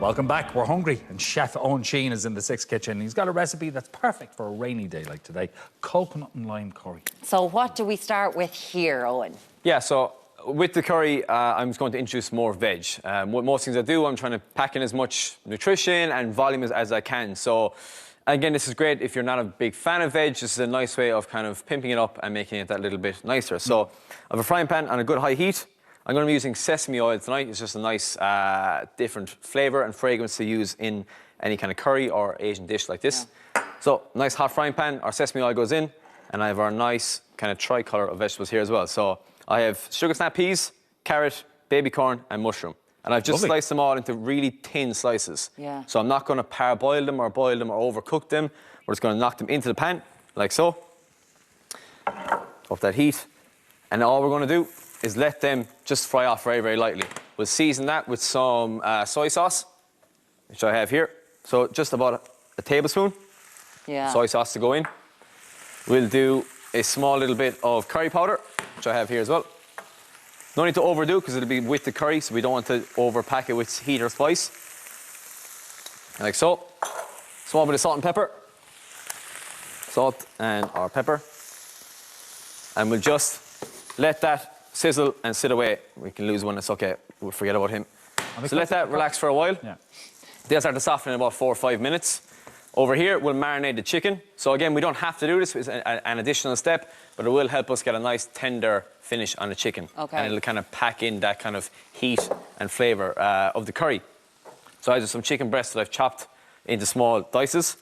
Welcome back. We're hungry, and Chef Owen Sheen is in the Six Kitchen. He's got a recipe that's perfect for a rainy day like today: coconut and lime curry. So what do we start with here, Owen? Yeah, so with the curry, I'm just going to introduce more veg. What most things I do, I'm trying to pack in as much nutrition and volume as I can. So again, this is great if you're not a big fan of veg. This is a nice way of kind of pimping it up and making it that little bit nicer. So I have a frying pan on a good high heat. I'm going to be using sesame oil tonight. It's just a nice different flavour and fragrance to use in any kind of curry or Asian dish like this. Yeah. So nice hot frying pan, our sesame oil goes in, and I have our nice kind of tricolour of vegetables here as well. So I have sugar snap peas, carrot, baby corn and mushroom. And I've just sliced them all into really thin slices. Yeah. So I'm not going to parboil them or boil them or overcook them. We're just going to knock them into the pan, like so. Up that heat. And all we're going to do is let them just fry off very, very lightly. We'll season that with some soy sauce, which I have here. So just about a tablespoon soy sauce to go in. We'll do a small little bit of curry powder, which I have here as well. No need to overdo it because it'll be with the curry, so we don't want to overpack it with heat or spice. Like so. Small bit of salt and pepper. Salt and our pepper. And we'll just let that sizzle and sit away. We can lose one, it's okay. We'll forget about him. So let that relax for a while. Yeah. They'll start to soften in about 4 or 5 minutes. Over here, we'll marinate the chicken. So again, we don't have to do this. It's an additional step, but it will help us get a nice tender finish on the chicken. Okay. And it'll kind of pack in that kind of heat and flavour of the curry. So I have some chicken breast that I've chopped into small dices.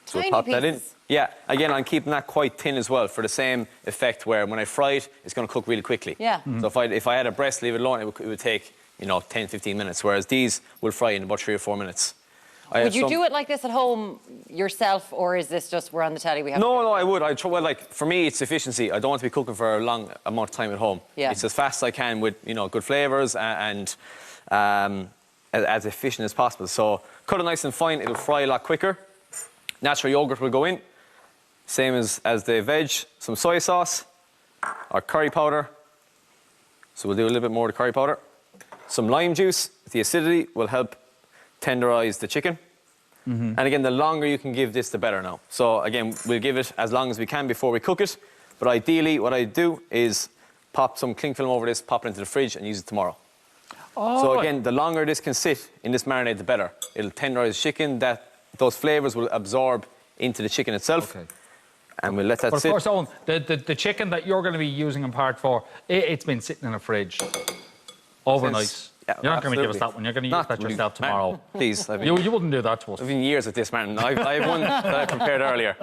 So we'll pop that in. Yeah, again, I'm keeping that quite thin as well for the same effect where when I fry it, it's going to cook really quickly. Yeah. So if I had a breast, leave it alone, it would take, 10, 15 minutes, whereas these will fry in about 3 or 4 minutes. Would you do it like this at home yourself, or is this just we're on the telly? We have No, I would. For me, it's efficiency. I don't want to be cooking for a long amount of time at home. Yeah. It's as fast as I can with good flavours and as efficient as possible. So cut it nice and fine. It'll fry a lot quicker. Natural yogurt will go in, same as the veg. Some soy sauce, our curry powder. So we'll do a little bit more of the curry powder. Some lime juice. The acidity will help tenderize the chicken. And again, the longer you can give this, the better now. So again, we'll give it as long as we can before we cook it. But ideally, what I do is pop some cling film over this, pop it into the fridge and use it tomorrow. Oh. So again, the longer this can sit in this marinade, the better. It'll tenderize the chicken, those flavours will absorb into the chicken itself. Okay. And we'll let that sit. But of course, Owen, the chicken that you're going to be using in part 4, it's been sitting in a fridge overnight. Yeah, you're not going to give us that one. You're going to use that yourself tomorrow. Man, please. You wouldn't do that to us. I've been years at this, man. I have one that I prepared earlier.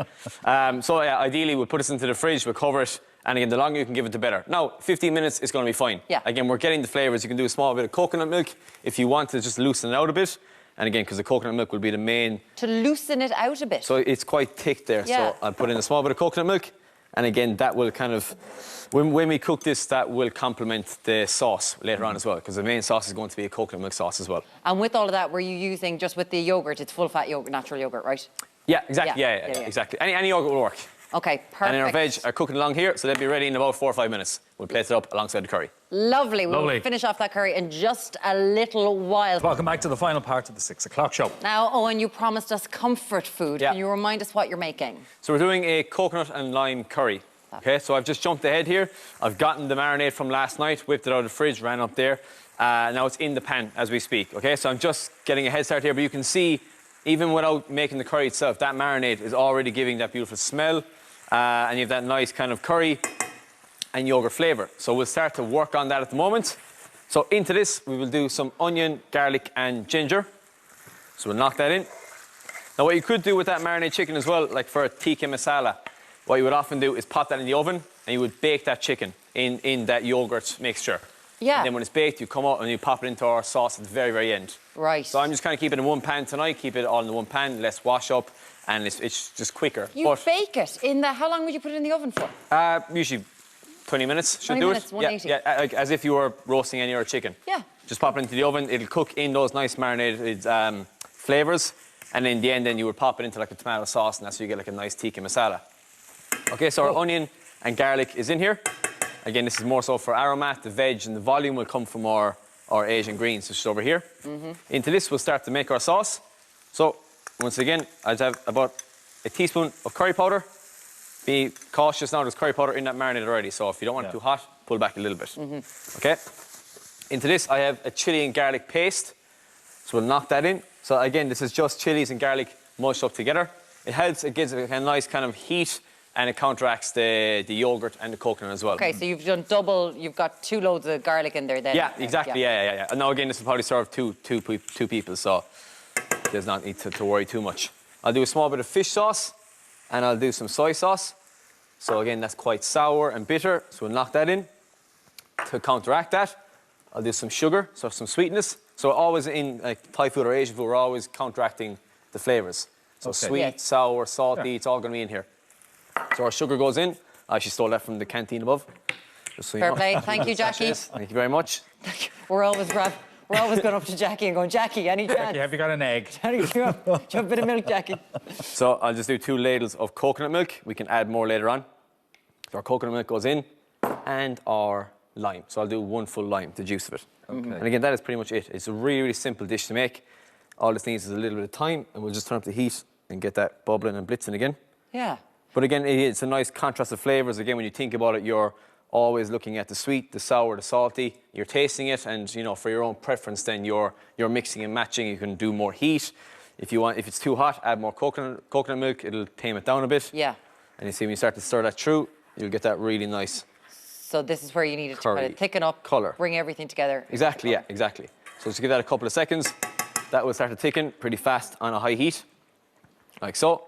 So yeah, ideally, we'll put this into the fridge, we'll cover it, and again, the longer you can give it, the better. Now, 15 minutes is going to be fine. Yeah. Again, we're getting the flavours. You can do a small bit of coconut milk if you want to just loosen it out a bit. And again, because the coconut milk will be the main... To loosen it out a bit? So it's quite thick there. Yeah. So I'll put in a small bit of coconut milk. And again, that will kind of... When we cook this, that will complement the sauce later on as well, because the main sauce is going to be a coconut milk sauce as well. And with all of that, were you using, just with the yogurt, it's full-fat yogurt, natural yogurt, right? Yeah, exactly. Yeah, exactly. Any yogurt will work. OK, perfect. And then our veg are cooking along here, so they'll be ready in about 4 or 5 minutes. We'll plate it up alongside the curry. Lovely. We'll finish off that curry in just a little while. Welcome back to the final part of the 6 o'clock show. Now, Owen, you promised us comfort food. Yeah. Can you remind us what you're making? So we're doing a coconut and lime curry. Okay, so I've just jumped ahead here. I've gotten the marinade from last night, whipped it out of the fridge, ran up there. Now it's in the pan as we speak. Okay, so I'm just getting a head start here, but you can see, even without making the curry itself, that marinade is already giving that beautiful smell. And you have that nice kind of curry and yogurt flavour. So we'll start to work on that at the moment. So into this, we will do some onion, garlic and ginger. So we'll knock that in. Now what you could do with that marinade chicken as well, like for a tikka masala, what you would often do is pop that in the oven and you would bake that chicken in that yogurt mixture. Yeah. And then when it's baked, you come out and you pop it into our sauce at the very, very end. Right. So I'm just kind of keeping it in one pan tonight, keep it all in the one pan, less wash up, and it's just quicker. You bake it in the... How long would you put it in the oven for? Usually 20 minutes should 20 do minutes, it. 180. Yeah, like, as if you were roasting any other chicken. Yeah. Just pop it into the oven, it'll cook in those nice marinated flavours, and in the end then you would pop it into like a tomato sauce, and that's how you get like a nice tikka masala. Okay, so our onion and garlic is in here. Again, this is more so for aromat. The veg and the volume will come from our our Asian greens, which is over here. Into this, we'll start to make our sauce. So, once again, I'd have about a teaspoon of curry powder. Be cautious now, there's curry powder in that marinade already, so if you don't want it too hot, pull back a little bit. Okay? Into this, I have a chili and garlic paste. So we'll knock that in. So again, this is just chilies and garlic mushed up together. It helps, it gives a nice kind of heat, and it counteracts the yogurt and the coconut as well. Okay, so you've done double, you've got 2 loads of garlic in there then. Yeah, exactly, yeah. And now again, this will probably serve two people, so there's not need to worry too much. I'll do a small bit of fish sauce, and I'll do some soy sauce. So again, that's quite sour and bitter, so we'll knock that in. To counteract that, I'll do some sugar, so some sweetness. So always in like Thai food or Asian food, we're always counteracting the flavours. So sweet, sour, salty, it's all going to be in here. So our sugar goes in. I actually stole that from the canteen above. Just so you Fair know. play. Thank you, Jackie. Thank you very much. We're always going up to Jackie and going, Jackie, any chance? Jackie, have you got an egg? Do you have a bit of milk, Jackie? So I'll just do 2 ladles of coconut milk. We can add more later on. So our coconut milk goes in, and our lime. So I'll do 1 full lime, the juice of it. Okay. And again, that is pretty much it. It's a really, really simple dish to make. All this needs is a little bit of time, and we'll just turn up the heat and get that bubbling and blitzing again. Yeah. But again, it's a nice contrast of flavours. Again, when you think about it, you're always looking at the sweet, the sour, the salty. You're tasting it, and you know, for your own preference, then you're mixing and matching. You can do more heat. If it's too hot, add more coconut milk. It'll tame it down a bit. Yeah. And you see when you start to stir that through, you'll get that really nice. So this is where you need it to kind of thicken up, colour. Bring everything together. Exactly, yeah, exactly. So just give that a couple of seconds. That will start to thicken pretty fast on a high heat, like so.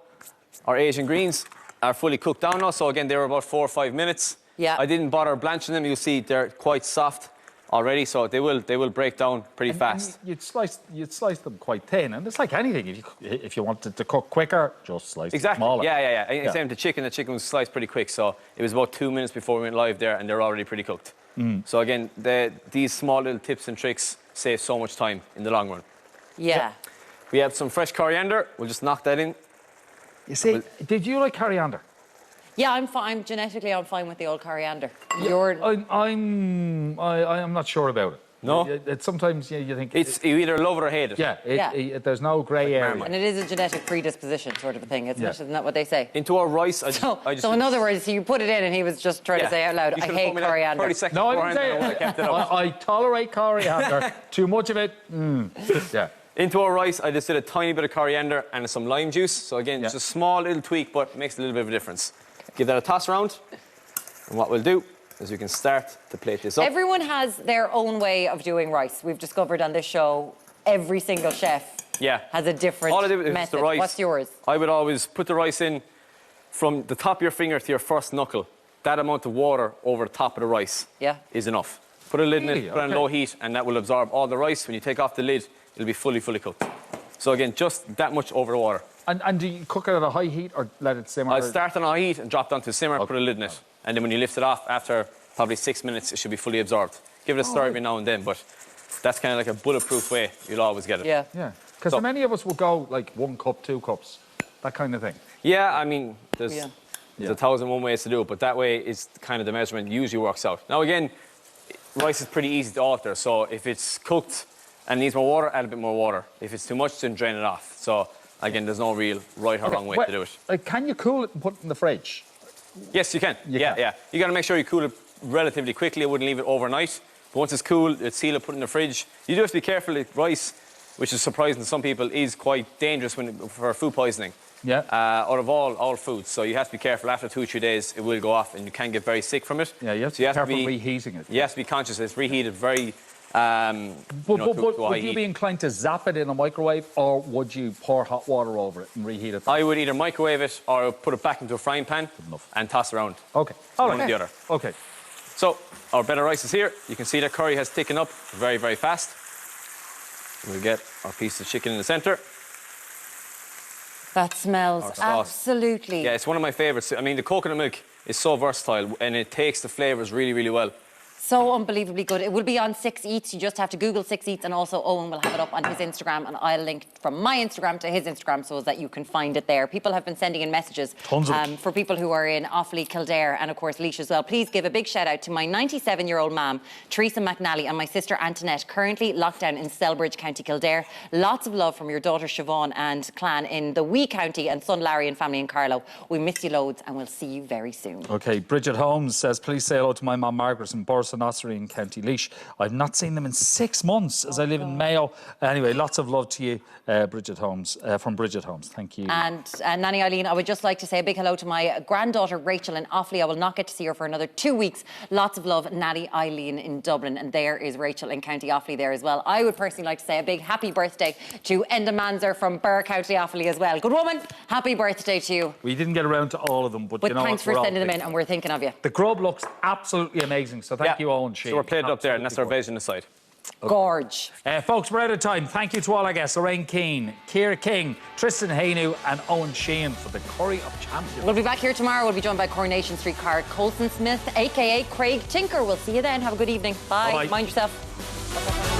Our Asian greens are fully cooked down now. So again, they were about 4 or 5 minutes. Yeah. I didn't bother blanching them. You'll see they're quite soft already, so they will break down pretty fast. You'd slice them quite thin, and it's like anything. If you wanted to cook quicker, just slice it smaller. Yeah. And same with the chicken. The chicken was sliced pretty quick, so it was about 2 minutes before we went live there, and they're already pretty cooked. So again, these small little tips and tricks save so much time in the long run. Yeah. We have some fresh coriander. We'll just knock that in. You see, did you like coriander? Yeah, I'm fine. Genetically, I'm fine with the old coriander. I'm not sure about it. No? Sometimes you think... You either love it or hate it. Yeah, there's no grey area. And it is a genetic predisposition sort of a thing, isn't it? Isn't that what they say? Into our rice, So in other words, you put it in and he was just trying to say out loud, I hate coriander. 30 seconds No, I didn't say it. I tolerate coriander. Too much of it, yeah. Into our rice, I just did a tiny bit of coriander and some lime juice. So again, just a small little tweak, but makes a little bit of a difference. Give that a toss around. And what we'll do is we can start to plate this up. Everyone has their own way of doing rice. We've discovered on this show, every single chef has a different All I do is method. the rice. What's yours? I would always put the rice in from the top of your finger to your first knuckle. That amount of water over the top of the rice is enough. Put a lid in it, put it on low heat, and that will absorb all the rice. When you take off the lid, it'll be fully cooked. So again, just that much over the water. And do you cook it at a high heat or let it simmer? I'll start on high heat and drop down to simmer, put a lid in it. And then when you lift it off, after probably 6 minutes, it should be fully absorbed. Give it a stir every now and then, but that's kind of like a bulletproof way. You'll always get it. Yeah. Because many of us will go like 1 cup, 2 cups, that kind of thing. Yeah, I mean, there's 1,001 ways to do it, but that way is kind of the measurement usually works out. Now again, rice is pretty easy to alter, so if it's cooked and needs more water, add a bit more water. If it's too much, then drain it off. So again, there's no real right or wrong way to do it. Like, can you cool it and put it in the fridge? Yes, you can. Yeah. You got to make sure you cool it relatively quickly. I wouldn't leave it overnight. But once it's cool, seal it, put it in the fridge. You do have to be careful. Like rice, which is surprising to some people, is quite dangerous for food poisoning. Yeah. Out of all foods. So you have to be careful. After 2 or 3 days, it will go off and you can get very sick from it. Yeah, you have to be careful reheating it. You have to be conscious. It's reheated very... But would you be inclined to zap it in a microwave, or would you pour hot water over it and reheat it? I would either microwave it or put it back into a frying pan and toss around. Okay. One or the other. Okay. So our bed of rice is here. You can see the curry has thickened up very, very fast. We'll get our piece of chicken in the centre. That smells absolutely... Yeah, it's one of my favourites. I mean, the coconut milk is so versatile and it takes the flavours really, really well. So unbelievably good. It will be on 6 Eats. You just have to Google 6 Eats, and also Owen will have it up on his Instagram, and I'll link from my Instagram to his Instagram so that you can find it there. People have been sending in messages for people who are in Offaly, Kildare, and of course Laois as well. Please give a big shout out to my 97-year-old mum, Teresa McNally, and my sister Antoinette, currently locked down in Selbridge, County Kildare. Lots of love from your daughter Siobhan and clan in the Wee County, and son Larry and family in Carlow. We miss you loads, and we'll see you very soon. Okay, Bridget Holmes says, please say hello to my mum Margaret in Borris and Ossory in County Laois. I've not seen them in 6 months as I live in Mayo. Anyway, lots of love to you, Bridget Holmes, from Bridget Holmes. Thank you. And Nanny Eileen, I would just like to say a big hello to my granddaughter Rachel in Offaly. I will not get to see her for another 2 weeks. Lots of love, Nanny Eileen in Dublin, and there is Rachel in County Offaly there as well. I would personally like to say a big happy birthday to Enda Manzer from Burr, County Offaly as well. Good woman, happy birthday to you. We didn't get around to all of them, but you know thanks for sending them in, and we're thinking of you. The grub looks absolutely amazing, so thank you, Owen. So we're plated up there, and that's our veg on the side. Okay. Gorge. Folks, we're out of time. Thank you to all our guests, Lorraine Keane, Ciara King, Tristan Hainu and Owen Sheehan for the Curry of Champions. We'll be back here tomorrow. We'll be joined by Coronation Street Card Colson Smith, a.k.a. Craig Tinker. We'll see you then. Have a good evening. Bye. Bye. Mind yourself.